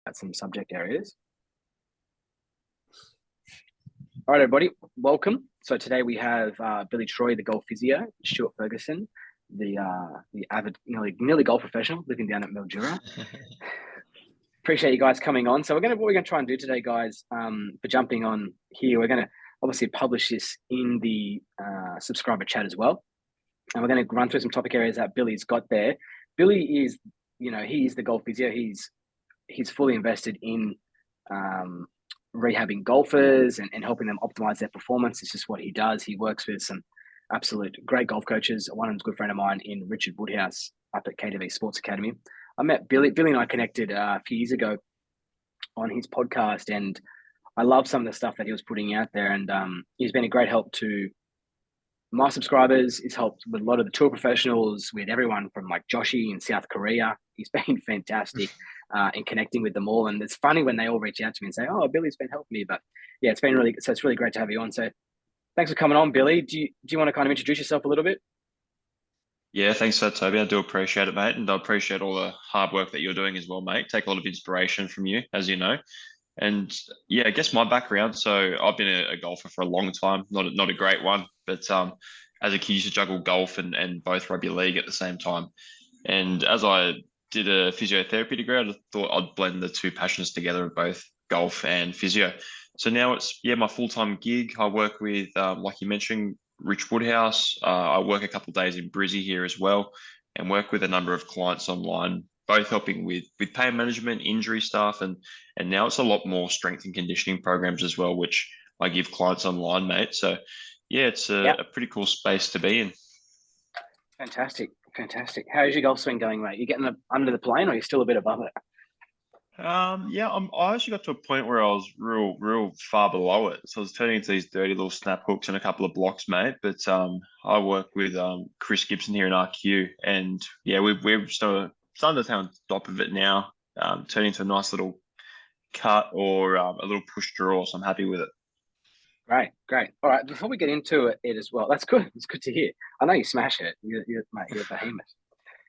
at some subject areas. All right, everybody, welcome. So today we have Billy Troy, the golf physio, Stuart Ferguson, the avid nearly golf professional living down at Mildura. Appreciate you guys coming on. So what we're gonna try and do today, guys, for jumping on here, we're gonna obviously publish this in the subscriber chat as well, and we're gonna run through some topic areas that Billy's got there. Billy is, he is the golf physio. He's fully invested in rehabbing golfers and helping them optimize their performance. It's just what he does. He works with some absolute great golf coaches. One of them's a good friend of mine in Richard Woodhouse up at KTV Sports Academy. I met Billy. Billy and I connected a few years ago on his podcast, and I love some of the stuff that he was putting out there. And he's been a great help to my subscribers. He's helped with a lot of the tour professionals, with everyone from like Joshi in South Korea. He's been fantastic in connecting with them all. And it's funny when they all reach out to me and say, "Oh, Billy's been helping me." But yeah, it's really great to have you on. So thanks for coming on, Billy. Do you want to kind of introduce yourself a little bit? Yeah, thanks for that, Toby. I do appreciate it, mate. And I appreciate all the hard work that you're doing as well, mate. Take a lot of inspiration from you, as you know. And yeah, I guess my background. So I've been a golfer for a long time, not a great one, but as a kid, used to juggle golf and both rugby league at the same time. And as I did a physiotherapy degree, I just thought I'd blend the two passions together of both golf and physio. So now it's my full-time gig. I work with, like you mentioned, Rich Woodhouse. I work a couple of days in Brizzy here as well, and work with a number of clients online, both helping with pain management, injury stuff, and now it's a lot more strength and conditioning programs as well, which I give clients online, mate. So yeah, it's a pretty cool space to be in. Fantastic. How's your golf swing going, mate? You getting under the plane, or are you still a bit above it? I actually got to a point where I was real far below it. So I was turning into these dirty little snap hooks and a couple of blocks, mate. But I work with Chris Gibson here in RQ, and yeah, we've starting to turn on top of it now, turning into a nice little cut or a little push draw. So I'm happy with it. Great. All right, before we get into it as well, that's good. It's good to hear. I know you smash it. Mate, you're a behemoth.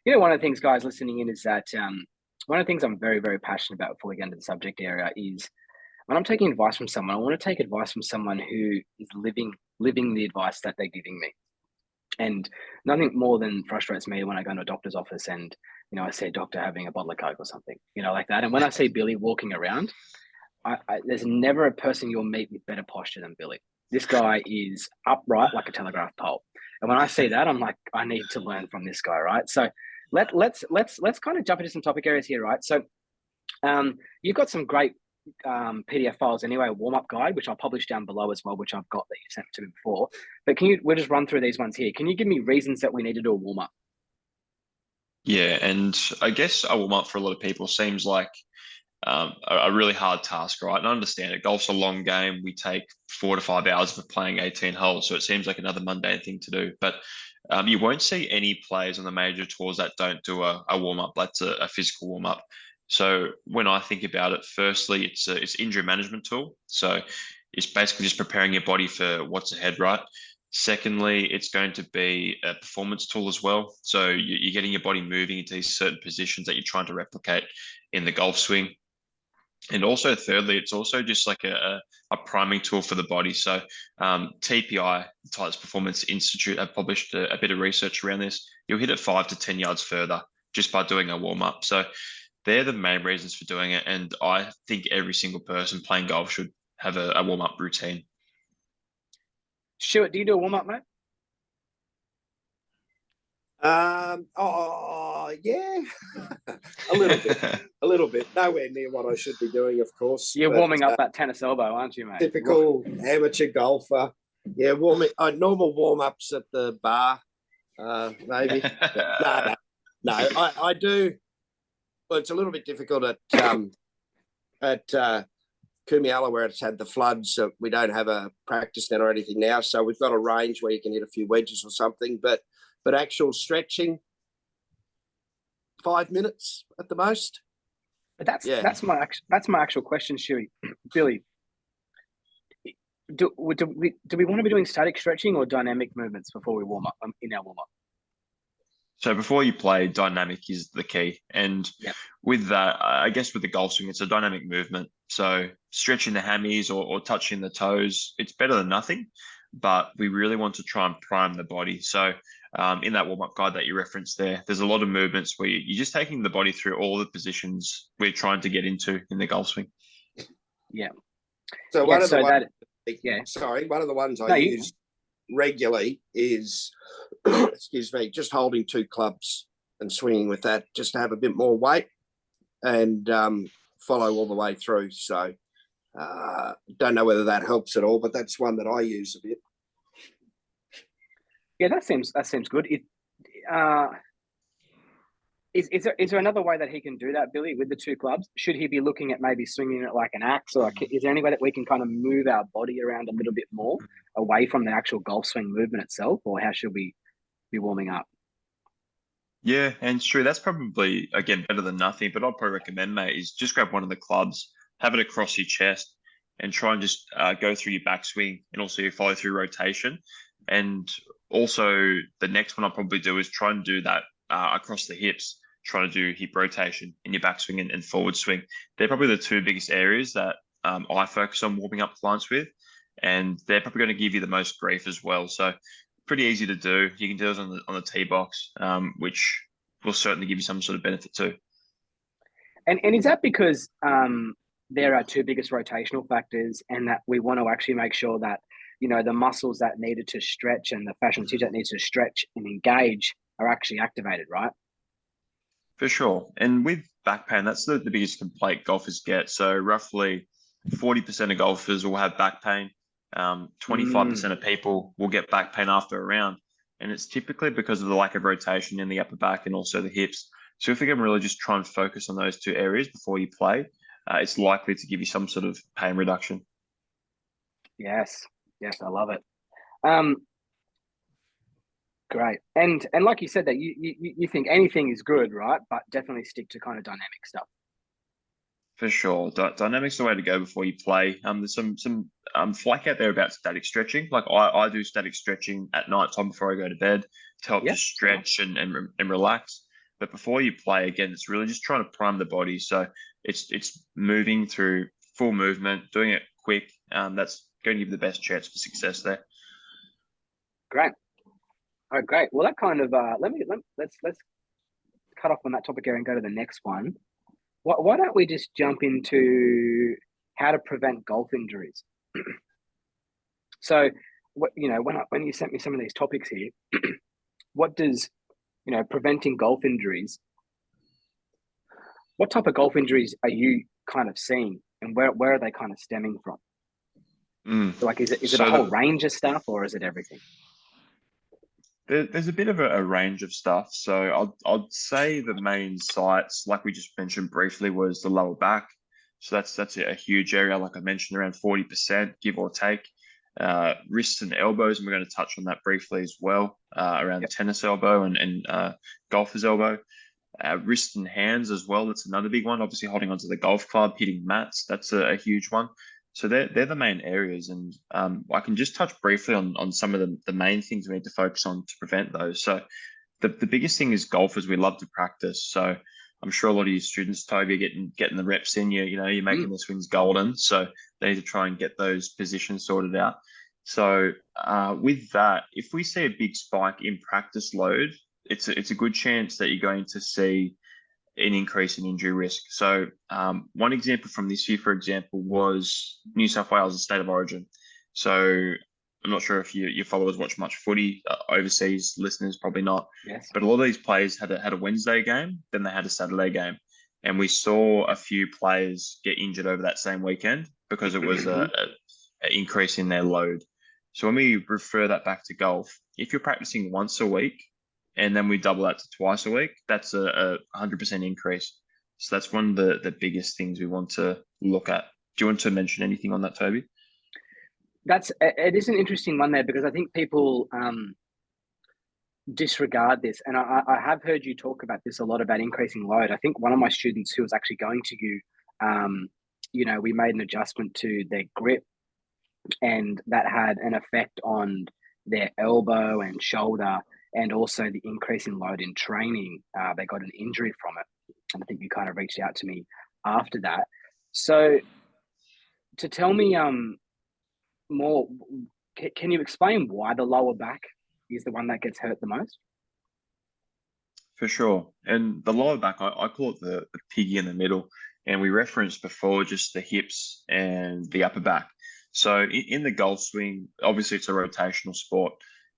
One of the things, guys, listening in is that one of the things I'm very, very passionate about before we get into the subject area is when I'm taking advice from someone, I want to take advice from someone who is living the advice that they're giving me. And nothing more than frustrates me when I go into a doctor's office and, I see a doctor having a bottle of Coke or something, like that. And when I see Billy walking around, there's never a person you'll meet with better posture than Billy. This guy is upright like a telegraph pole. And when I see that, I'm like, I need to learn from this guy, right? So let's kind of jump into some topic areas here, right? So you've got some great PDF files anyway, a warm-up guide, which I'll publish down below as well, which I've got that you sent to me before. But we'll just run through these ones here. Can you give me reasons that we need to do a warm-up? Yeah, and I guess a warm up for a lot of people seems like a really hard task, right? And I understand it. Golf's a long game. We take 4 to 5 hours for playing 18 holes, so it seems like another mundane thing to do. But you won't see any players on the major tours that don't do a warm up. That's a physical warm up. So when I think about it, firstly, it's injury management tool. So it's basically just preparing your body for what's ahead, right? Secondly, it's going to be a performance tool as well. So you're getting your body moving into these certain positions that you're trying to replicate in the golf swing. And also, thirdly, it's also just like a priming tool for the body. So TPI, the Titleist Performance Institute, have published a bit of research around this. You'll hit it 5 to 10 yards further just by doing a warm up. So they're the main reasons for doing it. And I think every single person playing golf should have a warm up routine. Stuart, do you do a warm up, mate? Yeah, a little bit. Nowhere near what I should be doing, of course. You're warming up that tennis elbow, aren't you, mate? Typical amateur golfer. Yeah, normal warm ups at the bar, maybe. No. I do. Well, it's a little bit difficult at Kumiala, where it's had the floods. So we don't have a practice net or anything now. So we've got a range where you can hit a few wedges or something, but actual stretching, 5 minutes at the most. But that's my actual question, Shuey. Billy, do we want to be doing static stretching or dynamic movements before we warm up in our warm up? So before you play, dynamic is the key. And Yeah. with that, I guess with the golf swing, it's a dynamic movement. So stretching the hammies or touching the toes, it's better than nothing. But we really want to try and prime the body. So in that warm-up guide that you referenced there, there's a lot of movements where you're just taking the body through all the positions we're trying to get into in the golf swing. Yeah. So Yeah, one of the so ones, yeah. sorry, one of the ones I No, use regularly is, excuse me, just holding two clubs and swinging with that, just to have a bit more weight and follow all the way through. So don't know whether that helps at all, but that's one that I use a bit. Yeah, that seems good. Is there another way that he can do that, Billy, with the two clubs? Should he be looking at maybe swinging it like an axe, or is there any way that we can kind of move our body around a little bit more away from the actual golf swing movement itself, or how should we be warming up? Yeah, and it's true. That's probably, again, better than nothing. But I'd probably recommend, mate, is just grab one of the clubs, have it across your chest, and try and just go through your backswing and also your follow through rotation. And also, the next one I'll probably do is try and do that across the hips, try to do hip rotation in your backswing and forward swing. They're probably the two biggest areas that I focus on warming up clients with. And they're probably going to give you the most grief as well. So, pretty easy to do. You can do those on the tee box, which will certainly give you some sort of benefit too. And is that because there are two biggest rotational factors, and that we want to actually make sure that the muscles that needed to stretch and the fascial tissue that needs to stretch and engage are actually activated, right? For sure. And with back pain, that's the biggest complaint golfers get. So roughly 40% of golfers will have back pain. 25% of people will get back pain after a round. And it's typically because of the lack of rotation in the upper back and also the hips. So if we can really just try and focus on those two areas before you play, it's likely to give you some sort of pain reduction. Yes, I love it. Great. And like you said, that you think anything is good, right? But definitely stick to kind of dynamic stuff. For sure. Dynamic's the way to go before you play. There's some flack out there about static stretching. Like I do static stretching at night time before I go to bed to help just stretch and relax. But before you play, again, it's really just trying to prime the body. So it's moving through full movement, doing it quick. That's going to give you the best chance for success there. Great. All right, great. Well, that kind of let's cut off on that topic here and go to the next one. Why don't we just jump into how to prevent golf injuries? So, when you sent me some of these topics here, what does preventing golf injuries? What type of golf injuries are you kind of seeing, and where are they kind of stemming from? So, like, is it a whole range of stuff, or is it everything? There's a bit of a range of stuff. So I'd say the main sites, like we just mentioned briefly, was the lower back. So that's a huge area, like I mentioned, around 40%, give or take. Wrists and elbows, and we're going to touch on that briefly as well, around tennis elbow and golfer's elbow. Wrists and hands as well, that's another big one. Obviously, holding onto the golf club, hitting mats, that's a huge one. So they're the main areas, and I can just touch briefly on some of the main things we need to focus on to prevent those. So the biggest thing is golfers, we love to practice. So I'm sure a lot of you students, Toby, are getting the reps in. You're making the swings golden. So they need to try and get those positions sorted out. So with that, if we see a big spike in practice load, it's a good chance that you're going to see an increase in injury risk. So one example from this year, for example, was New South Wales, the state of origin. So I'm not sure if your followers watch much footy, overseas listeners probably not. Yes. But a lot of these players had a Wednesday game, then they had a Saturday game. And we saw a few players get injured over that same weekend because it was an increase in their load. So when we refer that back to golf, if you're practicing once a week, and then we double that to twice a week, that's a 100% increase. So that's one of the biggest things we want to look at. Do you want to mention anything on that, Toby? It is an interesting one there, because I think people disregard this. And I have heard you talk about this a lot, about increasing load. I think one of my students who was actually going to you, we made an adjustment to their grip, and that had an effect on their elbow and shoulder. and also the increase in load in training. They got an injury from it. And I think you kind of reached out to me after that. So to tell me more, can you explain why the lower back is the one that gets hurt the most? For sure. And the lower back, I call it the piggy in the middle. And we referenced before just the hips and the upper back. So in the golf swing, obviously it's a rotational sport.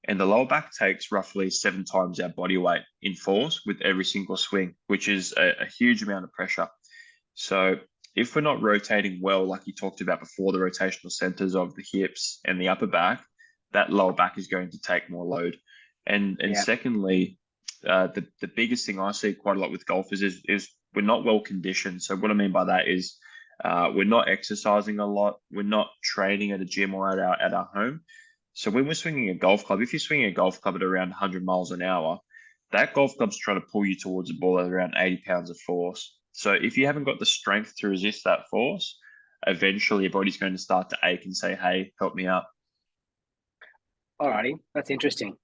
And the lower back takes roughly 7 times our body weight in force with every single swing, which is a huge amount of pressure. So if we're not rotating well, like you talked about before, the rotational centers of the hips and the upper back, that lower back is going to take more load. And Yeah. secondly, the biggest thing I see quite a lot with golfers is we're not well conditioned. So what I mean by that is we're not exercising a lot. We're not training at a gym or at our home. So when we're swinging a golf club, if you're swinging a golf club at around 100 miles an hour, that golf club's trying to pull you towards a ball at around 80 pounds of force. So if you haven't got the strength to resist that force, eventually your body's going to start to ache and say, hey, help me out. Alrighty, that's interesting.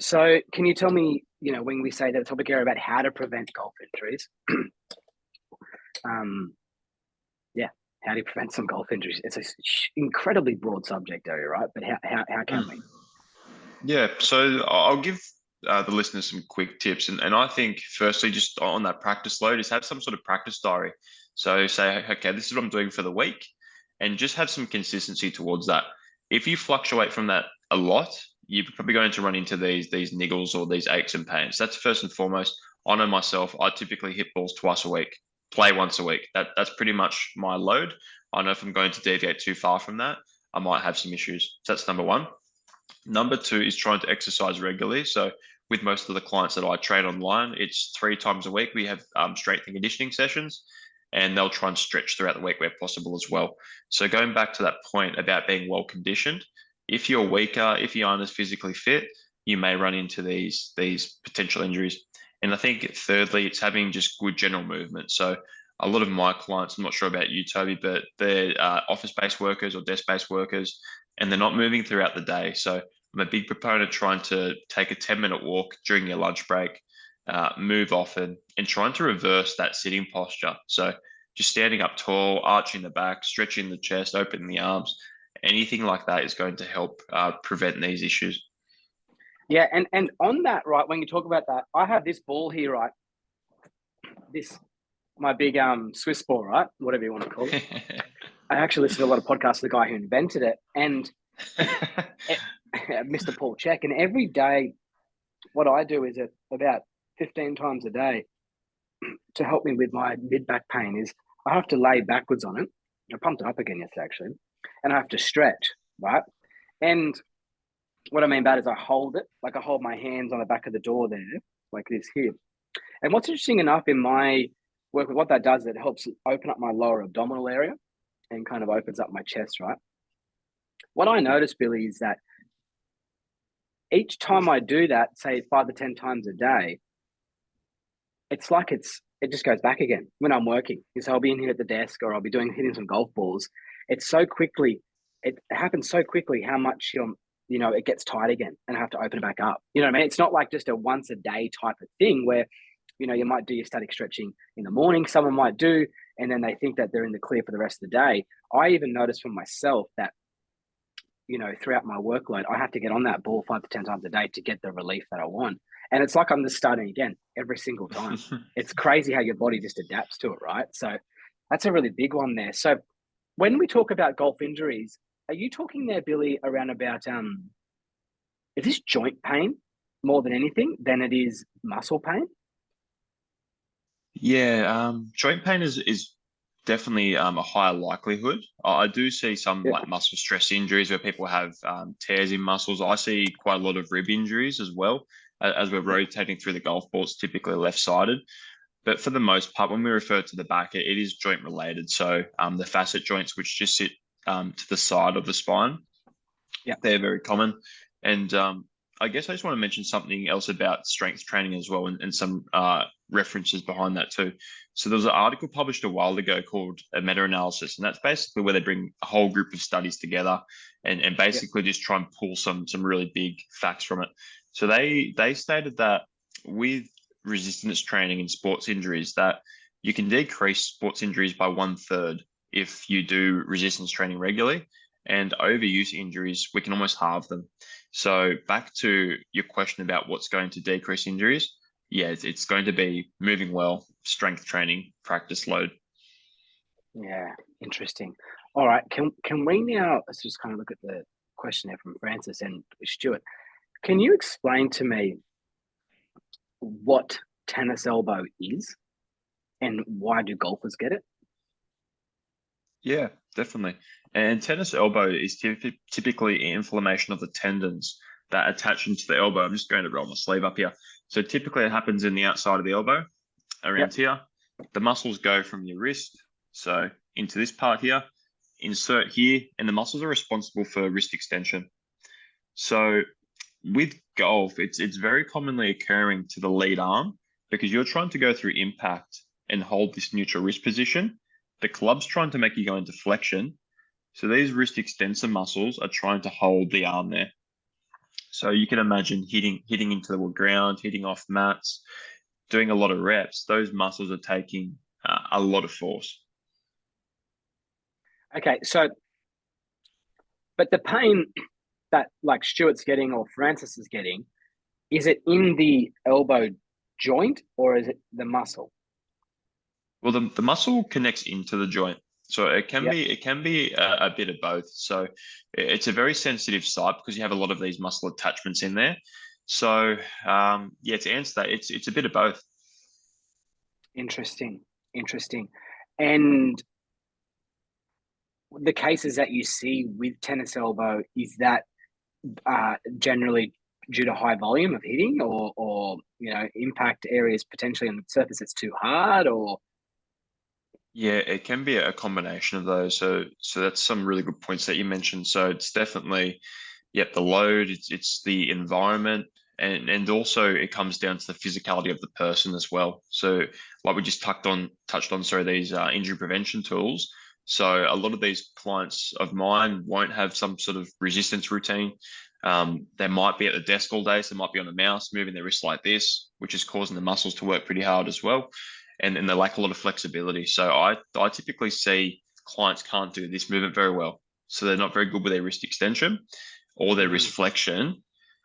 So can you tell me, when we say that topic area about how to prevent golf injuries, how do you prevent some golf injuries? It's an incredibly broad subject area, right? But how can we? Yeah, so I'll give the listeners some quick tips. And I think, firstly, just on that practice load, is have some sort of practice diary. So say, okay, this is what I'm doing for the week, and just have some consistency towards that. If you fluctuate from that a lot, you're probably going to run into these niggles or these aches and pains. That's first and foremost. I know myself, I typically hit balls twice a week, play once a week. That's pretty much my load. I know if I'm going to deviate too far from that, I might have some issues. So that's number one. Number two is trying to exercise regularly. So with most of the clients that I train online, it's 3 times a week. We have strength and conditioning sessions, and they'll try and stretch throughout the week where possible as well. So going back to that point about being well conditioned, if you're weaker, if you aren't as physically fit, you may run into these potential injuries. And I think thirdly, it's having just good general movement. So a lot of my clients, I'm not sure about you, Toby, but they're office-based workers or desk-based workers, and they're not moving throughout the day. So I'm a big proponent trying to take a 10-minute walk during your lunch break, move often, and trying to reverse that sitting posture. So just standing up tall, arching the back, stretching the chest, opening the arms, anything like that is going to help prevent these issues. Yeah, and on that, right, when you talk about that, I have this ball here, right? My big Swiss ball, right? Whatever you want to call it. I actually listen to a lot of podcasts of the guy who invented it, and Mr. Paul Check. And every day, what I do is about 15 times a day to help me with my mid-back pain is I have to lay backwards on it. I pumped it up again yesterday, actually. And I have to stretch, right? And what I mean by that is I hold it, like I hold my hands on the back of the door there, like this here. And what's interesting enough in my work, what that does, it helps open up my lower abdominal area and kind of opens up my chest, right? What I notice, Billy, is that each time I do that, say 5 to 10 times a day, it's like it just goes back again when I'm working. So I'll be in here at the desk or I'll be hitting some golf balls. It happens so quickly how much it gets tight again and I have to open it back up. You know what I mean? It's not like just a once a day type of thing where, you might do your static stretching in the morning, someone might do, and then they think that they're in the clear for the rest of the day. I even notice for myself that, throughout my workload, I have to get on that ball 5 to 10 times a day to get the relief that I want. And it's like I'm just starting again every single time. It's crazy how your body just adapts to it, right? So that's a really big one there. So when we talk about golf injuries, are you talking there, Billy, around about, is this joint pain more than anything than it is muscle pain? Yeah, joint pain is definitely a higher likelihood. I do see some like muscle stress injuries where people have tears in muscles. I see quite a lot of rib injuries as well as we're rotating through the golf ball. It's typically left-sided. But for the most part, when we refer to the back, it is joint related. So the facet joints, which just sit to the side of the spine, they're very common. And I guess I just want to mention something else about strength training as well, and some references behind that too. So there was an article published a while ago called a meta-analysis, and that's basically where they bring a whole group of studies together and basically just try and pull some really big facts from it. So they stated that with resistance training and sports injuries, that you can decrease sports injuries by 1/3 if you do resistance training regularly, and overuse injuries, we can almost halve them. So back to your question about what's going to decrease injuries, yeah, it's going to be moving well, strength training, practice load. Yeah, interesting. All right, can we now, let's just kind of look at the question here from Francis and Stuart. Can you explain to me what tennis elbow is and why do golfers get it? Yeah, definitely. And tennis elbow is typically inflammation of the tendons that attach into the elbow. I'm just going to roll my sleeve up here. So typically it happens in the outside of the elbow, around here. The muscles go from your wrist, so into this part here, insert here, and the muscles are responsible for wrist extension. So with golf, it's very commonly occurring to the lead arm because you're trying to go through impact and hold this neutral wrist position. The club's trying to make you go into flexion. So these wrist extensor muscles are trying to hold the arm there. So you can imagine hitting into the ground, hitting off mats, doing a lot of reps. Those muscles are taking a lot of force. Okay, so, but the pain that like Stuart's getting or Francis is getting, is it in the elbow joint or is it the muscle? Well, the muscle connects into the joint. So it can be a bit of both. So it's a very sensitive site because you have a lot of these muscle attachments in there. So yeah, to answer that, it's a bit of both. Interesting. And the cases that you see with tennis elbow, is that generally due to high volume of hitting or impact areas potentially on the surface that's too hard or? Yeah, it can be a combination of those. So that's some really good points that you mentioned. So it's definitely, yep, the load, it's the environment, and also it comes down to the physicality of the person as well. So like we just touched on, sorry, these injury prevention tools. So a lot of these clients of mine won't have some sort of resistance routine. They might be at the desk all day, so they might be on a mouse moving their wrist like this, which is causing the muscles to work pretty hard as well. And they lack a lot of flexibility. So I typically see clients can't do this movement very well. So they're not very good with their wrist extension or their wrist flexion.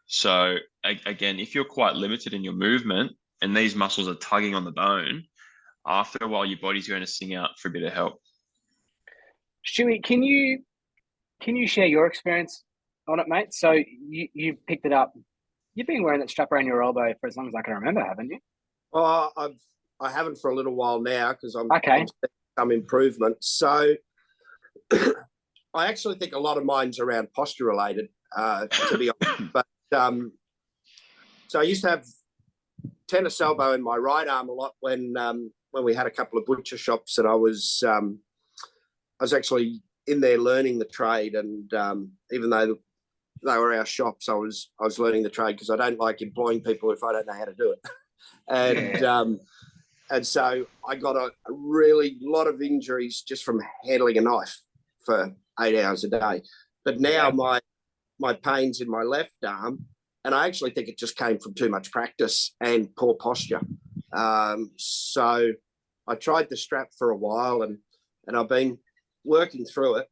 So again, if you're quite limited in your movement and these muscles are tugging on the bone, after a while, your body's going to sing out for a bit of help. Stewie, can you share your experience on it, mate? So you picked it up. You've been wearing that strap around your elbow for as long as I can remember, haven't you? Well, I haven't for a little while now because I'm okay. seeing some improvement. So I actually think a lot of mine's around posture related, to be honest. But so I used to have tennis elbow in my right arm a lot when we had a couple of butcher shops, and I was actually in there learning the trade, and even though they were our shops, I was learning the trade because I don't like employing people if I don't know how to do it. And so I got a really lot of injuries just from handling a knife for 8 hours a day. But now my pain's in my left arm, and I actually think it just came from too much practice and poor posture. So I tried the strap for a while, and I've been working through it.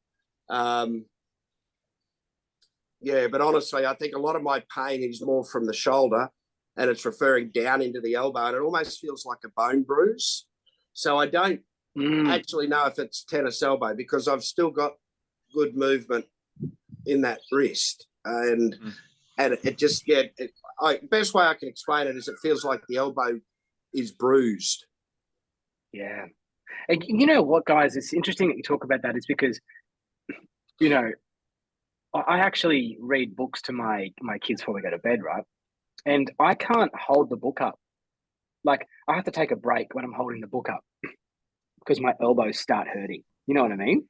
But honestly, I think a lot of my pain is more from the shoulder, and it's referring down into the elbow, and it almost feels like a bone bruise. So I don't actually know if it's tennis elbow because I've still got good movement in that wrist, and it just best way I can explain it is it feels like the elbow is bruised. Yeah, and you know what, guys? It's interesting that you talk about that. Is because I actually read books to my kids before we go to bed, right? And I can't hold the book up. Like I have to take a break when I'm holding the book up because my elbows start hurting. You know what I mean?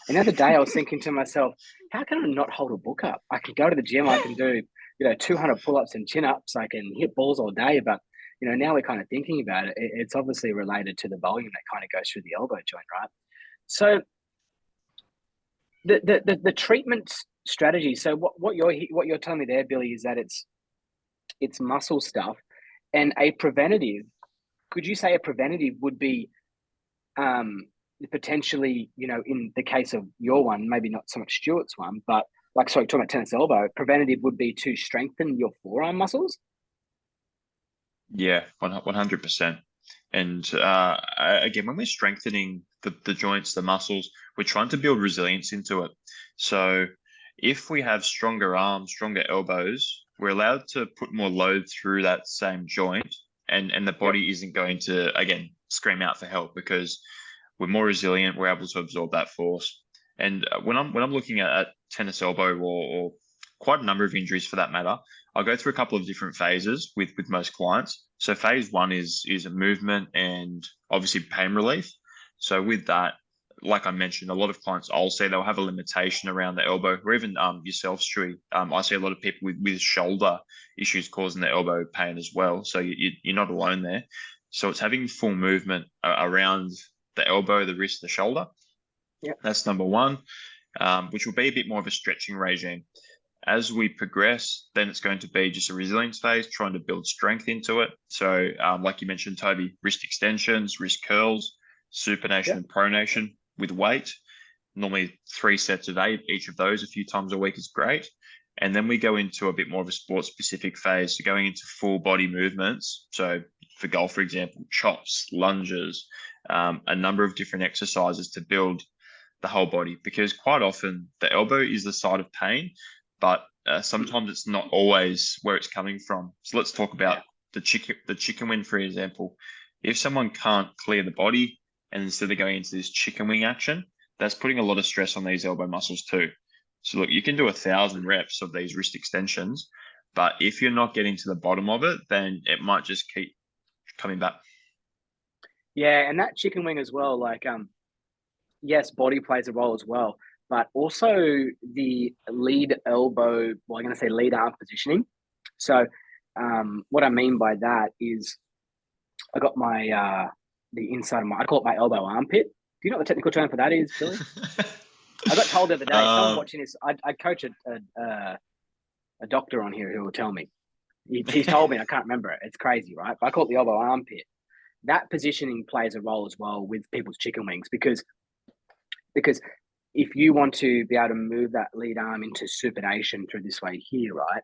And the other day I was thinking to myself, how can I not hold a book up? I can go to the gym, I can do 200 pull-ups and chin-ups, I can hit balls all day, but now we're kind of thinking about it. It's obviously related to the volume that kind of goes through the elbow joint, right? So the treatment strategy. So what you're telling me there, Billy, is that it's muscle stuff. And a preventative, could you say a preventative would be potentially, in the case of your one, maybe not so much Stuart's one, but like, sorry, talking about tennis elbow, preventative would be to strengthen your forearm muscles? Yeah, 100%. And again, when we're strengthening the joints, the muscles, we're trying to build resilience into it. So if we have stronger arms, stronger elbows, we're allowed to put more load through that same joint, and the body isn't going to, again, scream out for help because we're more resilient. We're able to absorb that force. And when I'm looking at tennis elbow or quite a number of injuries for that matter, I'll go through a couple of different phases with most clients. So phase one is a movement and obviously pain relief. So with that, like I mentioned, a lot of clients I'll say they'll have a limitation around the elbow, or even yourself, Stewie. I see a lot of people with shoulder issues causing the elbow pain as well. So you're not alone there. So it's having full movement around the elbow, the wrist, the shoulder. Yep. That's number one, which will be a bit more of a stretching regime. As we progress, then it's going to be just a resilience phase, trying to build strength into it. So, like you mentioned, Toby, wrist extensions, wrist curls, supination and pronation with weight. Normally 3 sets of 8, each of those a few times a week is great. And then we go into a bit more of a sports-specific phase, so going into full body movements. So for golf, for example, chops, lunges, a number of different exercises to build the whole body, because quite often the elbow is the side of pain, but sometimes it's not always where it's coming from. So let's talk about the chicken wing, for example. If someone can't clear the body and instead of going into this chicken wing action, that's putting a lot of stress on these elbow muscles too. So look, you can do 1,000 reps of these wrist extensions, but if you're not getting to the bottom of it, then it might just keep coming back. Yeah, and that chicken wing as well, like, yes, body plays a role as well, but also the lead elbow, well, I'm going to say lead arm positioning. So what I mean by that is I got my, the inside of I call it my elbow armpit. Do you know what the technical term for that is, Billy? I got told the other day, someone watching this, I coach a doctor on here who will tell me. He's told me, I can't remember it. It's crazy, right? But I call it the elbow armpit. That positioning plays a role as well with people's chicken wings because if you want to be able to move that lead arm into supination through this way here, right?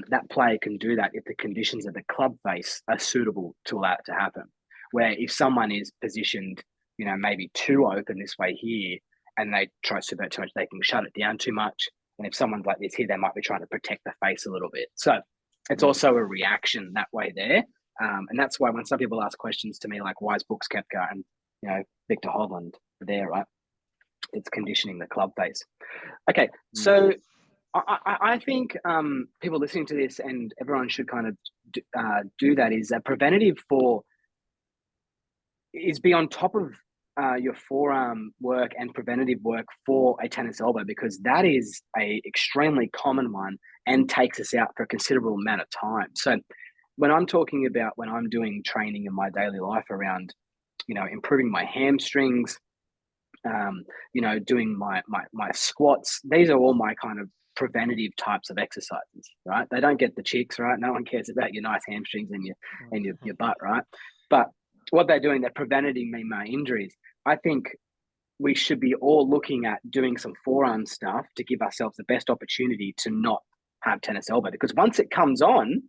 That player can do that if the conditions of the club face are suitable to allow it to happen. Where if someone is positioned, maybe too open this way here, and they try to supinate too much, they can shut it down too much. And if someone's like this here, they might be trying to protect the face a little bit. So it's also a reaction that way there. And that's why when some people ask questions to me, like, why is Brooks Koepka and, Victor Hovland there, right? It's conditioning the club face. Okay, so I think people listening to this and everyone should kind of do that is that preventative is be on top of your forearm work and preventative work for a tennis elbow, because that is a extremely common one and takes us out for a considerable amount of time. So when I'm talking about when I'm doing training in my daily life around, improving my hamstrings, doing my squats, these are all my kind of preventative types of exercises, right? They don't get the chicks, right? No one cares about your nice hamstrings and your butt, right? But what they're doing, they're preventing me my injuries. I think we should be all looking at doing some forearm stuff to give ourselves the best opportunity to not have tennis elbow, because once it comes on,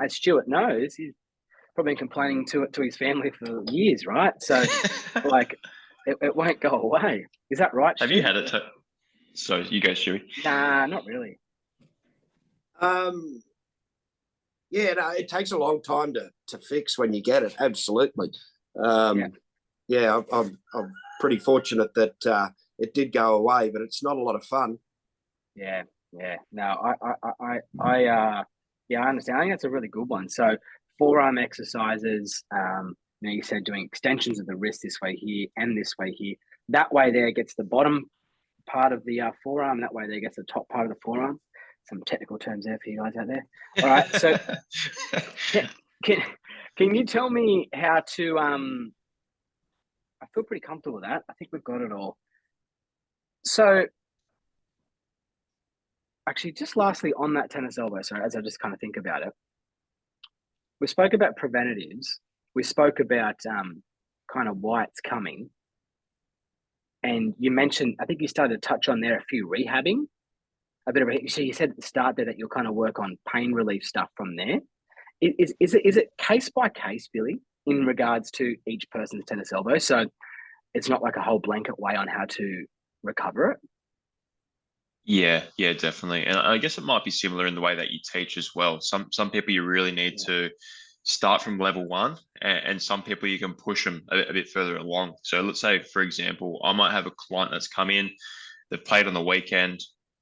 as Stuart knows, he's probably been complaining to his family for years, right? So like it won't go away. Is that right? Have you had it? So you go, Stewie. Nah, not really. Yeah, no, it takes a long time to fix when you get it. Absolutely. I'm pretty fortunate that it did go away, but it's not a lot of fun. Yeah. No, I understand. I think that's a really good one. So forearm exercises, you said doing extensions of the wrist this way here and this way here. That way there gets the bottom part of the forearm. That way there gets the top part of the forearm. Some technical terms there for you guys out there. All right. So can you tell me how to, I feel pretty comfortable with that. I think we've got it all. So Actually, just lastly on that tennis elbow, sorry, as I just kind of think about it, we spoke about preventatives. We spoke about kind of why it's coming. And you mentioned, I think you started to touch on there a few rehabbing, a bit of so you said at the start there that you'll kind of work on pain relief stuff from there. Is it case by case, Billy, in regards to each person's tennis elbow? So it's not like a whole blanket way on how to recover it. Yeah, yeah, definitely. And I guess it might be similar in the way that you teach as well. Some people you really need to start from level one, and some people you can push them a bit further along. So let's say, for example, I might have a client that's come in, they've played on the weekend,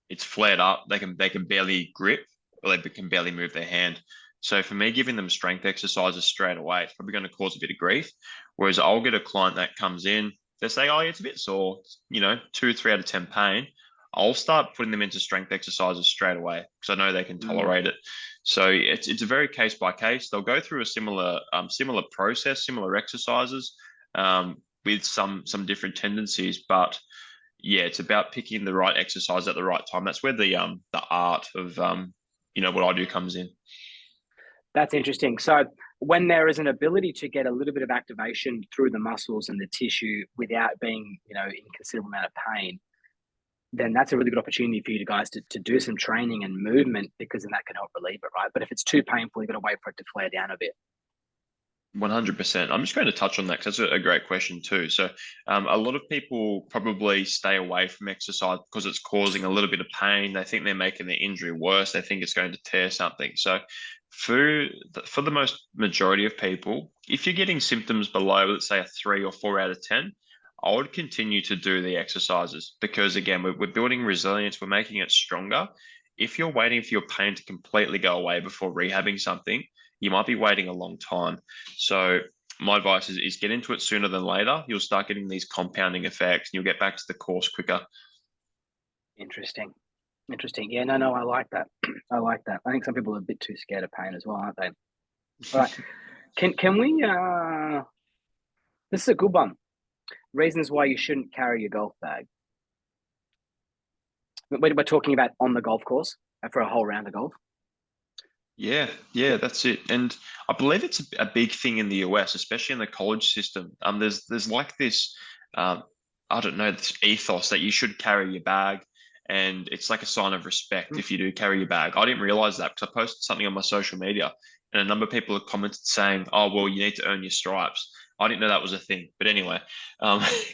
it's flared up, they can barely grip or they can barely move their hand. So for me, giving them strength exercises straight away, it's probably going to cause a bit of grief. Whereas I'll get a client that comes in, they say, "Oh, yeah, it's a bit sore, 2 or 3 out of 10 pain." I'll start putting them into strength exercises straight away because I know they can tolerate it. So it's a very case by case. They'll go through a similar process, similar exercises, with some different tendencies, but yeah, it's about picking the right exercise at the right time. That's where the art of what I do comes in. That's interesting. So when there is an ability to get a little bit of activation through the muscles and the tissue without being, in considerable amount of pain, then that's a really good opportunity for you guys to do some training and movement, because then that can help relieve it, right? But if it's too painful, you've got to wait for it to flare down a bit. 100%. I'm just going to touch on that because that's a great question too. So, a lot of people probably stay away from exercise because it's causing a little bit of pain. They think they're making the injury worse. They think it's going to tear something. So, for the most majority of people, if you're getting symptoms below, let's say a 3 or 4 out of 10, I would continue to do the exercises because again, we're building resilience. We're making it stronger. If you're waiting for your pain to completely go away before rehabbing something, you might be waiting a long time. So my advice is get into it sooner than later. You'll start getting these compounding effects and you'll get back to the course quicker. Interesting. Yeah, no, I like that. I like that. I think some people are a bit too scared of pain as well, aren't they? All right. Can we this is a good one. Reasons why you shouldn't carry your golf bag. We're talking about on the golf course for a whole round of golf. Yeah, that's it. And I believe it's a big thing in the US, especially in the college system. There's like this, I don't know, this ethos that you should carry your bag, and it's like a sign of respect if you do carry your bag. I didn't realize that because I posted something on my social media, and a number of people have commented saying, "Oh, well, you need to earn your stripes." I didn't know that was a thing, but anyway,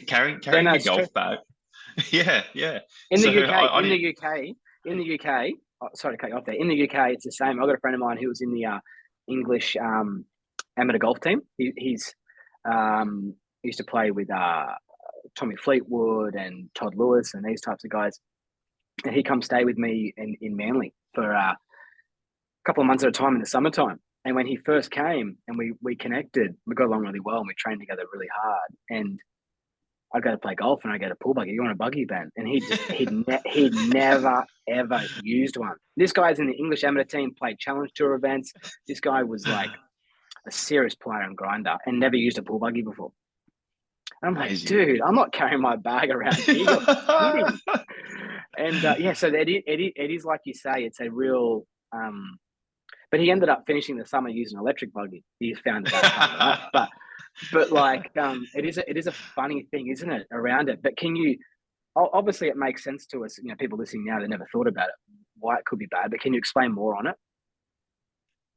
carrying your golf bag. Yeah. In So the UK, I in didn't. the UK, sorry to cut you off there. In the UK, it's the same. I've got a friend of mine who was in the English amateur golf team. He's he used to play with Tommy Fleetwood and Todd Lewis and these types of guys. And he come stay with me in Manly for a couple of months at a time in the summertime. And when he first came and we connected, we got along really well and we trained together really hard. And I'd go to play golf and I'd get a pool buggy. You want a buggy, Ben? And he'd never, ever used one. This guy's in the English amateur team, played challenge tour events. This guy was like a serious player and grinder and never used a pool buggy before. And I'm like, dude, I'm not carrying my bag around here. You're kidding. And so it is like you say, it's a real but he ended up finishing the summer using an electric buggy. He found that right? But like it is a funny thing, isn't it, around it? But can you obviously it makes sense to us, people listening now, they never thought about it, why it could be bad, but can you explain more on it?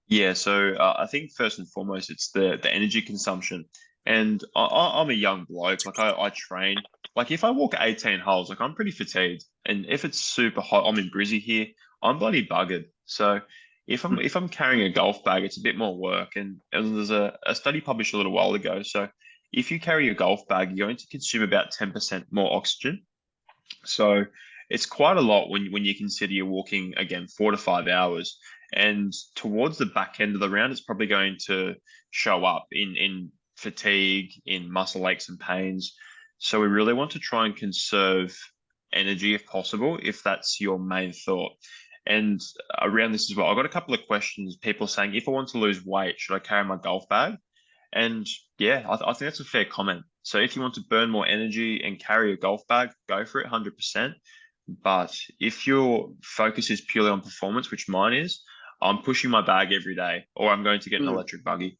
Yeah, so I think first and foremost, it's the energy consumption. And I'm a young bloke, like I train. Like if I walk 18 holes, like I'm pretty fatigued. And if it's super hot, I'm in Brizzy here, I'm bloody buggered. So if I'm carrying a golf bag, it's a bit more work. And there's a study published a little while ago. So if you carry a golf bag, you're going to consume about 10% more oxygen. So it's quite a lot when you consider you're walking again 4 to 5 hours. And towards the back end of the round, it's probably going to show up in fatigue, in muscle aches and pains. So we really want to try and conserve energy if possible, if that's your main thought. And around this as well, I've got a couple of questions. People saying, if I want to lose weight, should I carry my golf bag? And yeah, I think that's a fair comment. So if you want to burn more energy and carry a golf bag, go for it 100%. But if your focus is purely on performance, which mine is, I'm pushing my bag every day, or I'm going to get an electric buggy.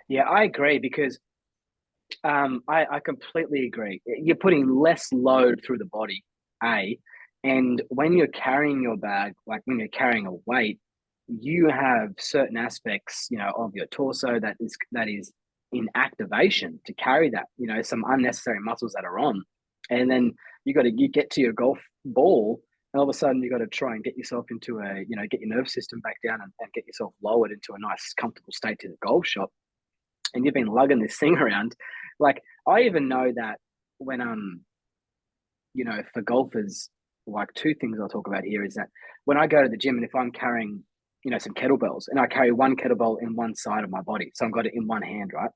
Yeah, I agree because I completely agree. You're putting less load through the body, and when you're carrying your bag, like when you're carrying a weight, you have certain aspects, of your torso that is in activation to carry that. Some unnecessary muscles that are on, and then you get to your golf ball, and all of a sudden you got to try and get yourself into get your nerve system back down and get yourself lowered into a nice, comfortable state to the golf shop, and you've been lugging this thing around. Like, I even know that when for golfers, like, two things I'll talk about here is that when I go to the gym and if I'm carrying, some kettlebells, and I carry one kettlebell in one side of my body, so I've got it in one hand, right?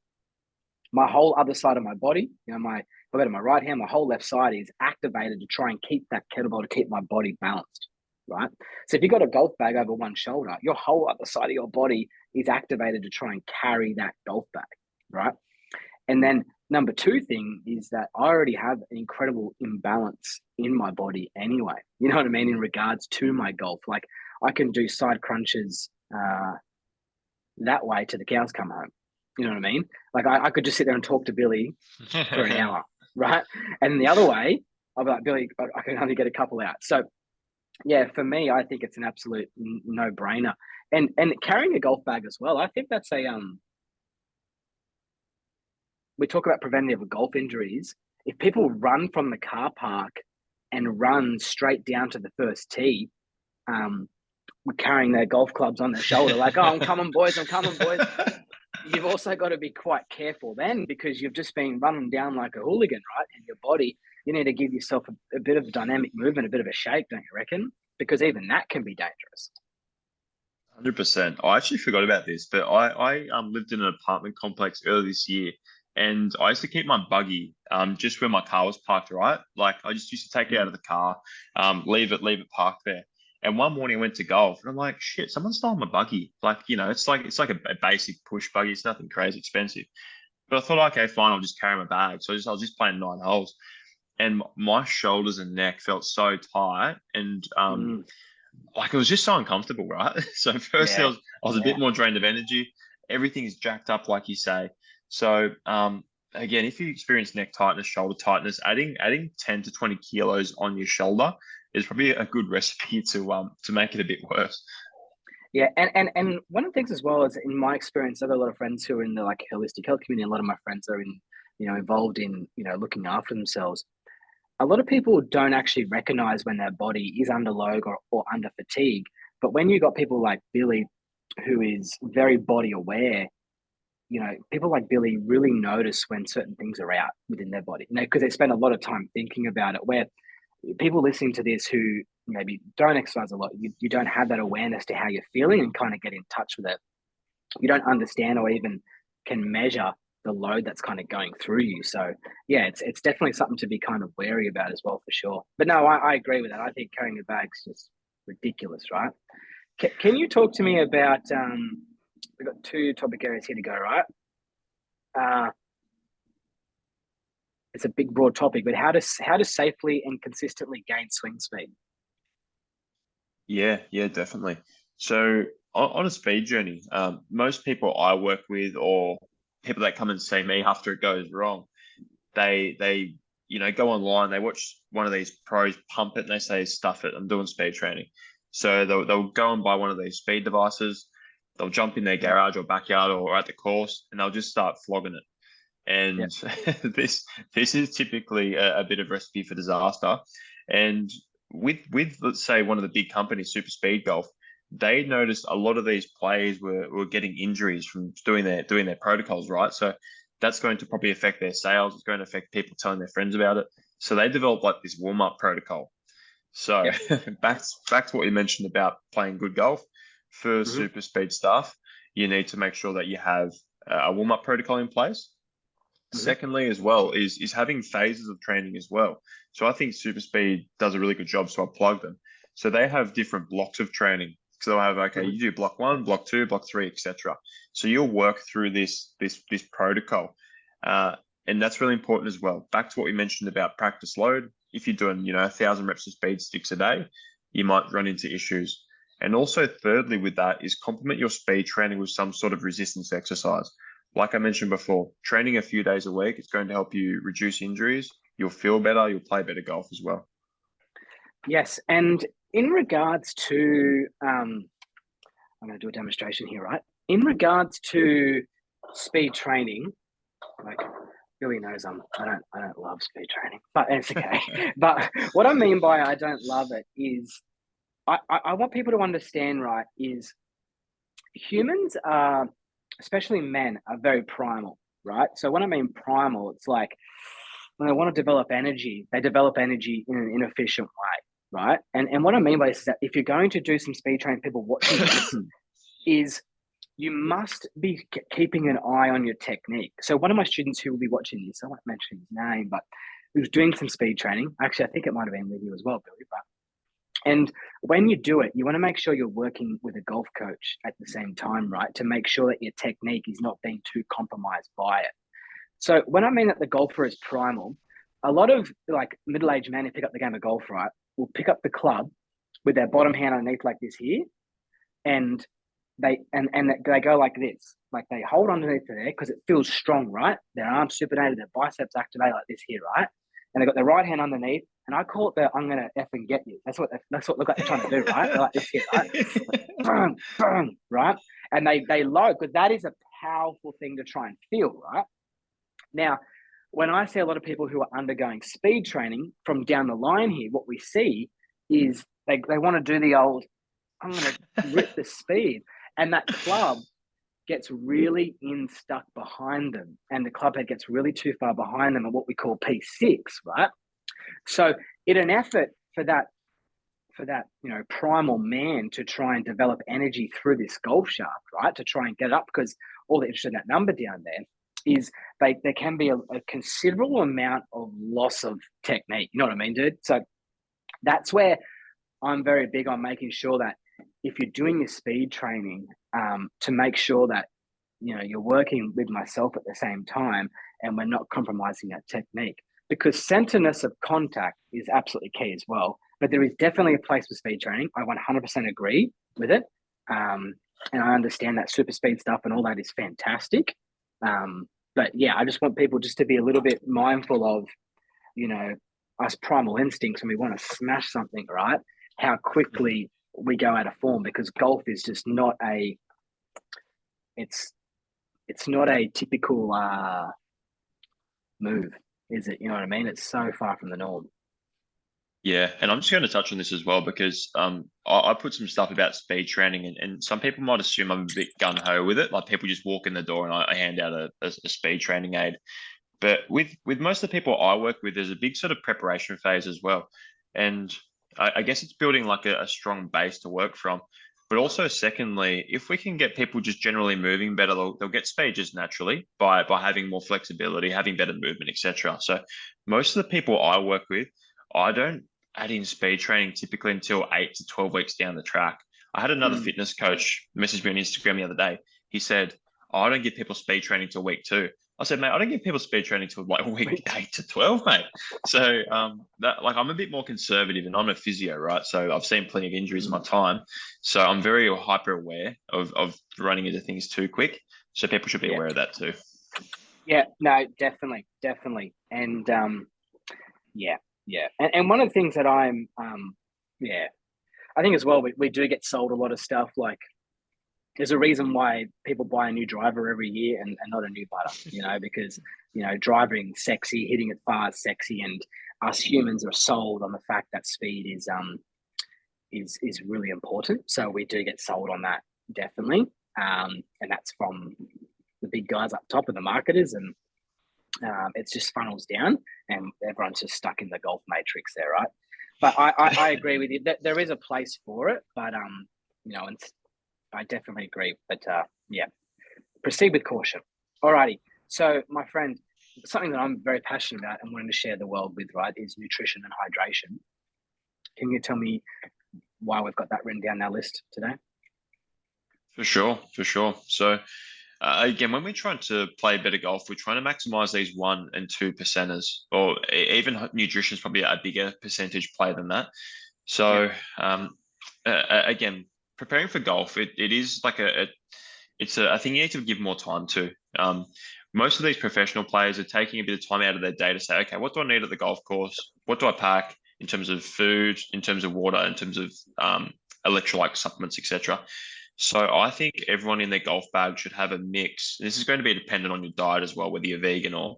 My whole other side of my body, if I go to my right hand, my whole left side is activated to try and keep that kettlebell, to keep my body balanced, right? So if you've got a golf bag over one shoulder, your whole other side of your body is activated to try and carry that golf bag, right? And then number two thing is that I already have an incredible imbalance in my body anyway. You know what I mean? In regards to my golf, like, I can do side crunches that way to the cows come home. You know what I mean? Like, I could just sit there and talk to Billy for an hour, right? And the other way, I'll be like, Billy, I can only get a couple out. So yeah, for me, I think it's an absolute no brainer. And carrying a golf bag as well, I think that's we talk about preventative golf injuries. If people run from the car park and run straight down to the first tee, carrying their golf clubs on their shoulder, like, oh, I'm coming, boys, you've also got to be quite careful then, because you've just been running down like a hooligan, right? And your body, you need to give yourself a bit of dynamic movement, a bit of a shake, don't you reckon? Because even that can be dangerous. 100%. I actually forgot about this, but I lived in an apartment complex earlier this year, and I used to keep my buggy just where my car was parked, right? Like, I just used to take it out of the car, leave it parked there. And one morning I went to golf, and I'm like, shit, someone stole my buggy. Like, it's like a basic push buggy. It's nothing crazy expensive. But I thought, okay, fine, I'll just carry my bag. So I was just playing 9 holes, and my shoulders and neck felt so tight, and like, it was just so uncomfortable, right? So firstly, I was a bit more drained of energy. Everything is jacked up, like you say. So again, if you experience neck tightness, shoulder tightness, adding 10 to 20 kilos on your shoulder is probably a good recipe to make it a bit worse. Yeah, and one of the things as well is, in my experience, I've got a lot of friends who are in the, like, holistic health community. A lot of my friends are involved in looking after themselves. A lot of people don't actually recognize when their body is under load or under fatigue. But when you got people like Billy, who is very body aware, people like Billy really notice when certain things are out within their body, because they spend a lot of time thinking about it. Where people listening to this who maybe don't exercise a lot, you don't have that awareness to how you're feeling and kind of get in touch with it. You don't understand or even can measure the load that's kind of going through you. So yeah, it's definitely something to be kind of wary about as well, for sure. But no, I agree with that. I think carrying a bag's just ridiculous, right? Can you talk to me about we've got two topic areas here to go, right? It's a big, broad topic, but how to safely and consistently gain swing speed? Yeah, definitely. So on a speed journey, most people I work with, or people that come and see me after it goes wrong, they go online, they watch one of these pros pump it, and they say, stuff it, I'm doing speed training. So they'll go and buy one of these speed devices, they'll jump in their garage or backyard or at the course, and they'll just start flogging it. And this is typically a bit of recipe for disaster. And with let's say one of the big companies, Super Speed Golf, they noticed a lot of these players were getting injuries from doing their protocols, right? So that's going to probably affect their sales. It's going to affect people telling their friends about it. So they developed like this warm-up protocol. So back to what you mentioned about playing good golf. For super speed stuff, you need to make sure that you have a warm-up protocol in place. Secondly, as well, is having phases of training as well. So I think Super Speed does a really good job. So I plug them. So they have different blocks of training. So they'll have, okay, you do block 1, block 2, block 3, etc. So you'll work through this protocol. And that's really important as well. Back to what we mentioned about practice load. If you're doing, 1,000 reps of speed sticks a day, you might run into issues. And also, thirdly, with that is complement your speed training with some sort of resistance exercise. Like I mentioned before, training a few days a week, it's going to help you reduce injuries. You'll feel better. You'll play better golf as well. Yes. And in regards to, I'm going to do a demonstration here, right? In regards to speed training, like Billy knows I don't love speed training, but it's okay. But what I mean by I don't love it is I want people to understand, right, is humans are, especially men, are very primal, right? So when I mean primal, it's like when they want to develop energy, they develop energy in an inefficient way, right? And what I mean by this is that if you're going to do some speed training, people watching this is you must be keeping an eye on your technique. So one of my students who will be watching this, I won't mention his name, but he was doing some speed training. Actually, I think it might have been with you as well, Billy. And when you do it, you want to make sure you're working with a golf coach at the same time, right? To make sure that your technique is not being too compromised by it. So when I mean that the golfer is primal, a lot of like middle-aged men who pick up the game of golf, right, will pick up the club with their bottom hand underneath like this here, and they go like this, like they hold underneath there because it feels strong, right? Their arms supinated, their biceps activate like this here, right? And they got their right hand underneath, and I call it the "I'm gonna effing get you." That's what look like they're trying to do, right? They're like this here, right? Boom, boom, right? And they load because that is a powerful thing to try and feel, right? Now, when I see a lot of people who are undergoing speed training from down the line here, what we see is they want to do the old, I'm going to rip the speed. And that club gets really stuck behind them. And the club head gets really too far behind them at what we call P6, right? So in an effort for that, primal man to try and develop energy through this golf shaft, right? To try and get it up, because all the interest in that number down there is there can be a considerable amount of loss of technique. You know what I mean, dude? So that's where I'm very big on making sure that if you're doing your speed training, to make sure that you're working with myself at the same time, and we're not compromising that technique, because centerness of contact is absolutely key as well. But there is definitely a place for speed training. I 100% agree with it, and I understand that super speed stuff and all that is fantastic. But yeah, I just want people just to be a little bit mindful of, us primal instincts when we want to smash something, right? How quickly we go out of form, because golf is just not it's not a typical move, is it? You know what I mean? It's so far from the norm. Yeah, and I'm just going to touch on this as well because I put some stuff about speed training, and some people might assume I'm a bit gung-ho with it. Like people just walk in the door and I hand out a speed training aid. But with most of the people I work with, there's a big sort of preparation phase as well. And I guess it's building like a strong base to work from. But also, secondly, if we can get people just generally moving better, they'll get speed just naturally by having more flexibility, having better movement, etc. So most of the people I work with, I don't add in speed training typically until 8 to 12 weeks down the track. I had another fitness coach message me on Instagram the other day. He said, I don't give people speed training till week 2. I said, mate, I don't give people speed training till like week 8 to 12, mate. So that like I'm a bit more conservative, and I'm a physio, right? So I've seen plenty of injuries in my time. So I'm very hyper aware of running into things too quick. So people should be aware of that too. Yeah, no, definitely. And yeah. And one of the things that I'm I think as well, we do get sold a lot of stuff. Like there's a reason why people buy a new driver every year and not a new putter, because, driving sexy, hitting it fast, sexy. And us humans are sold on the fact that speed is really important. So we do get sold on that, definitely. And that's from the big guys up top of the marketers, and it's just funnels down and everyone's just stuck in the golf matrix there, right? But I agree with you that there is a place for it, but and I definitely agree. But yeah, proceed with caution. Alrighty. So my friend, something that I'm very passionate about and wanting to share the world with, right, is nutrition and hydration. Can you tell me why we've got that written down our list today? For sure. So again, when we're trying to play better golf, we're trying to maximize these 1 and 2 percenters, or even nutrition is probably a bigger percentage play than that. So, again, preparing for golf, it is like it's a thing you need to give more time to. Most of these professional players are taking a bit of time out of their day to say, okay, what do I need at the golf course? What do I pack in terms of food, in terms of water, in terms of electrolyte supplements, etc. So I think everyone in their golf bag should have a mix. This is going to be dependent on your diet as well, whether you're vegan or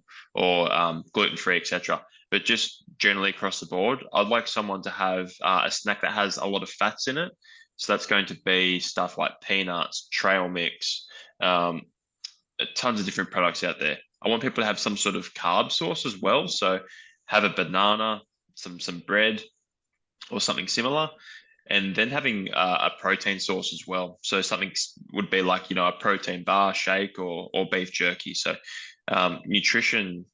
gluten free, etc. But just generally across the board, I'd like someone to have a snack that has a lot of fats in it. So that's going to be stuff like peanuts, trail mix, tons of different products out there. I want people to have some sort of carb source as well. So have a banana, some bread, or something similar, and then having a protein source as well. So something would be like, a protein bar, shake, or beef jerky. So nutrition,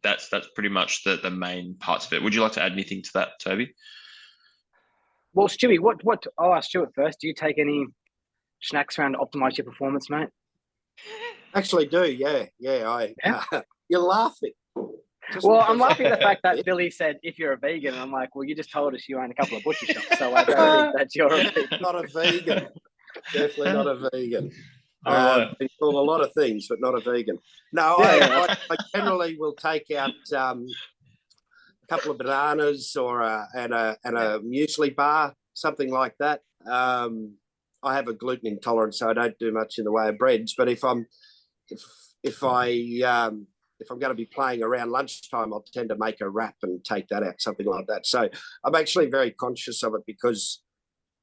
that's pretty much the main parts of it. Would you like to add anything to that, Toby? Well, Stewie, what I'll ask Stuart first. Do you take any snacks around to optimize your performance, mate? Actually do, yeah. You're laughing. Well, I'm laughing at the fact that Billy said, if you're a vegan, and I'm like, well, you just told us you own a couple of butcher shops, so I don't think that you're a vegan. Not a vegan. Definitely not a vegan. Been called a lot of things, but not a vegan. No, Yeah. I generally will take out a couple of bananas or and a muesli bar, something like that. I have a gluten intolerance, so I don't do much in the way of breads. But if I'm going to be playing around lunchtime, I'll tend to make a wrap and take that out, something like that. So I'm actually very conscious of it because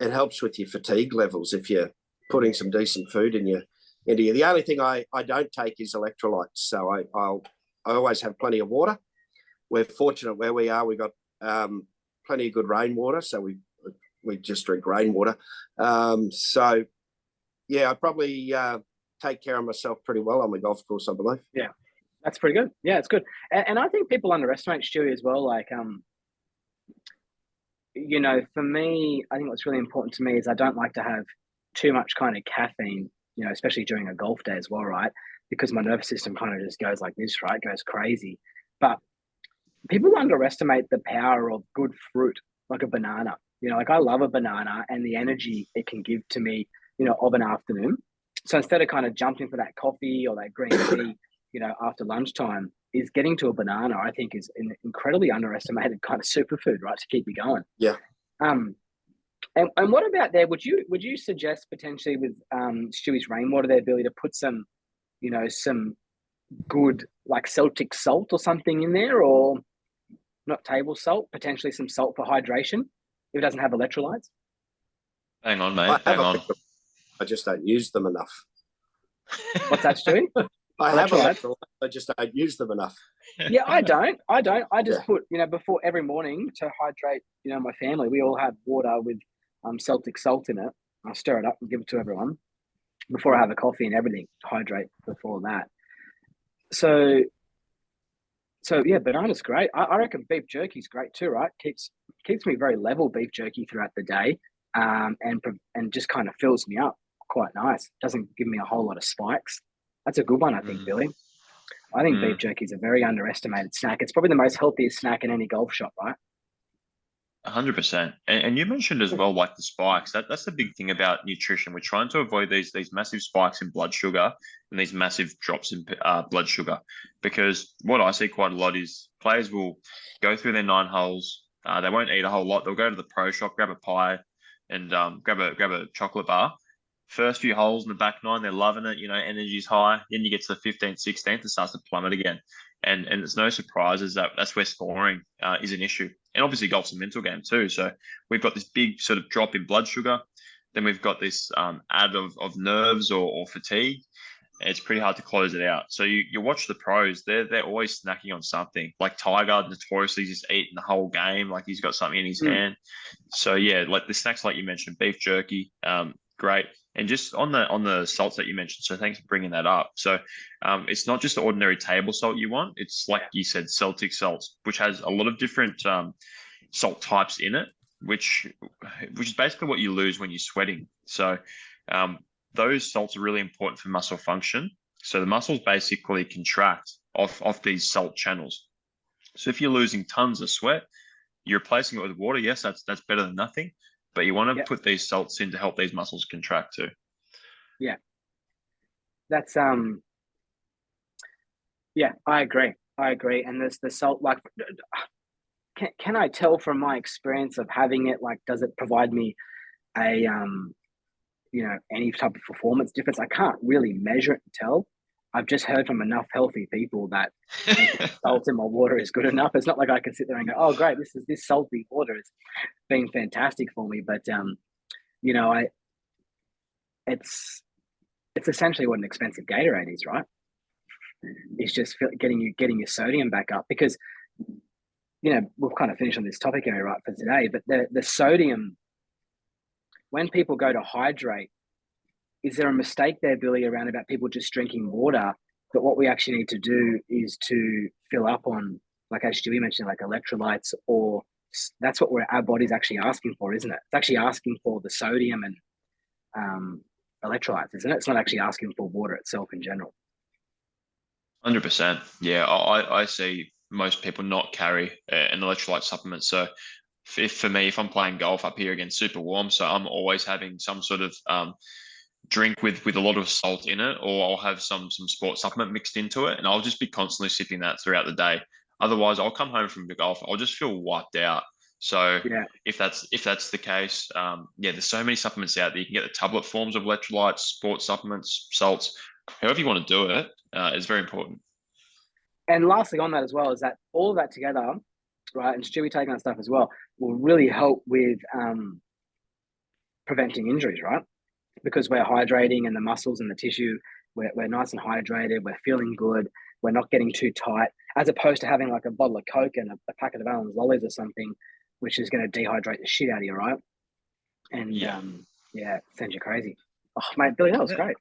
it helps with your fatigue levels if you're putting some decent food into you. The only thing I don't take is electrolytes. So I always have plenty of water. We're fortunate where we are. We've got plenty of good rainwater, so we just drink rainwater. So yeah, I probably take care of myself pretty well on the golf course, I believe. Yeah. That's pretty good. Yeah, it's good. And I think people underestimate Stewie as well. Like, for me, I think what's really important to me is I don't like to have too much kind of caffeine, especially during a golf day as well, right? Because my nervous system kind of just goes like this, right? Goes crazy. But people underestimate the power of good fruit, like a banana. Like I love a banana and the energy it can give to me, of an afternoon. So instead of kind of jumping for that coffee or that green tea, after lunchtime, is getting to a banana, I think, is an incredibly underestimated kind of superfood, right? To keep you going. Yeah. And what about there? Would you suggest potentially with Stewie's rainwater, the ability to put some good like Celtic salt or something in there, or not table salt, potentially some salt for hydration if it doesn't have electrolytes? Hang on, mate. Hang on. I just don't use them enough. What's that, Stewie? I have electrolytes. I just don't use them enough. Yeah, I don't. I just put, before every morning to hydrate, my family, we all have water with Celtic salt in it. I stir it up and give it to everyone before I have a coffee and everything to hydrate before that. So yeah, banana's great. I reckon beef jerky's great too, right? Keeps me very level, beef jerky, throughout the day, and just kind of fills me up quite nice. Doesn't give me a whole lot of spikes. That's a good one, I think, Billy. I think beef jerky is a very underestimated snack. It's probably the most healthiest snack in any golf shop, right? 100%. And you mentioned as well, like the spikes. That's the big thing about nutrition. We're trying to avoid these massive spikes in blood sugar and these massive drops in blood sugar, because what I see quite a lot is players will go through their 9 holes. They won't eat a whole lot. They'll go to the pro shop, grab a pie, and grab a chocolate bar. First few holes in the back 9, they're loving it. Energy's high. Then you get to the 15th, 16th, it starts to plummet again. And it's no surprises that's where scoring is an issue. And obviously golf's a mental game too. So we've got this big sort of drop in blood sugar. Then we've got this add of nerves or fatigue. It's pretty hard to close it out. So you watch the pros, they're always snacking on something. Like Tiger notoriously just eating the whole game, like he's got something in his hand. So yeah, like the snacks like you mentioned, beef jerky, great. And just on the salts that you mentioned, so thanks for bringing that up. So it's not just the ordinary table salt you want. It's like you said, Celtic salts, which has a lot of different salt types in it, which is basically what you lose when you're sweating. So those salts are really important for muscle function. So the muscles basically contract off these salt channels. So if you're losing tons of sweat, you're replacing it with water. Yes, that's better than nothing. But you want to Yep. put these salts in to help these muscles contract too. Yeah. That's yeah, I agree. And there's the salt, like, can I tell from my experience of having it, like, does it provide me a any type of performance difference? I can't really measure it and tell. I've just heard from enough healthy people that salt in my water is good enough. It's not like I can sit there and go, oh great, this salty water has been fantastic for me. But it's essentially what an expensive Gatorade is, right? It's just getting your sodium back up, because we've kind of finished on this topic area right for today. But the sodium, when people go to hydrate, is there a mistake there, Billy, around about people just drinking water? But what we actually need to do is to fill up on, like as Stewie mentioned, like electrolytes, or that's what our body's actually asking for, isn't it? It's actually asking for the sodium and electrolytes, isn't it? It's not actually asking for water itself in general. 100%. Yeah, I see most people not carry an electrolyte supplement. So for me, if I'm playing golf up here again, super warm, so I'm always having some sort of drink with a lot of salt in it, or I'll have some sports supplement mixed into it, and I'll just be constantly sipping that throughout the day. Otherwise, I'll come home from the golf, I'll just feel wiped out. So Yeah. if that's the case, there's so many supplements out there. You can get the tablet forms of electrolytes, sports supplements, salts, however you want to do it. Is very important. And lastly on that as well is that all of that together, right, and Stewie taking that stuff as well, will really help with preventing injuries, right? Because we're hydrating, and the muscles and the tissue, we're nice and hydrated, we're feeling good, we're not getting too tight, as opposed to having like a bottle of Coke and a packet of Allen's Lollies or something, which is going to dehydrate the shit out of you, right? And send you crazy. Oh, mate, Billy, that was great.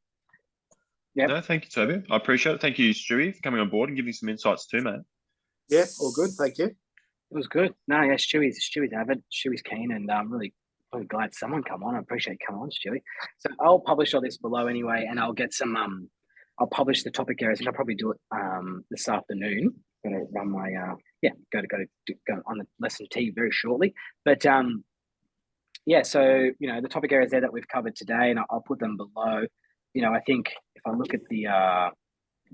Yeah. No, thank you, Toby. I appreciate it. Thank you, Stewie, for coming on board and giving some insights too, mate. Yeah, all good. Thank you. It was good. No, yeah, Stewie's avid, Stewie's keen, and I'm really glad someone come on. I appreciate you coming on, Stewie. So I'll publish all this below anyway, and I'll get some. I'll publish the topic areas, and I'll probably do it this afternoon. I'm gonna run my go on the lesson T very shortly. But so the topic areas there that we've covered today, and I'll put them below. I think if I look at the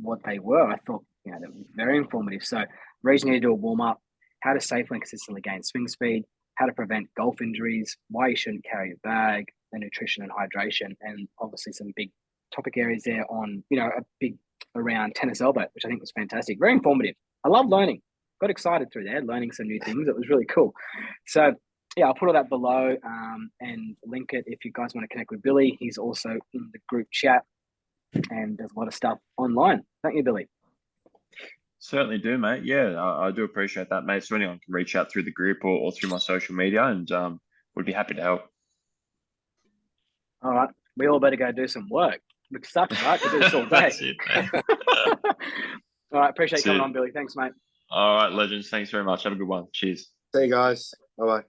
what they were, I thought that was very informative. So reason you to do a warm up, how to safely and consistently gain swing speed, how to prevent golf injuries, why you shouldn't carry a bag, and nutrition and hydration, and obviously some big topic areas there on a big around tennis elbow, which I think was fantastic, very informative. I love learning. Got excited through there, learning some new things. It was really cool. So yeah, I'll put all that below and link it if you guys want to connect with Billy. He's also in the group chat and does a lot of stuff online. Don't you, Billy? Certainly do, mate. Yeah, I do appreciate that, mate. So anyone can reach out through the group or through my social media, and would be happy to help. All right. We all better go do some work, which sucks, right? To do this all day. That's it, All right. Appreciate you coming on, Billy. Thanks, mate. All right, legends. Thanks very much. Have a good one. Cheers. See you guys. Bye-bye.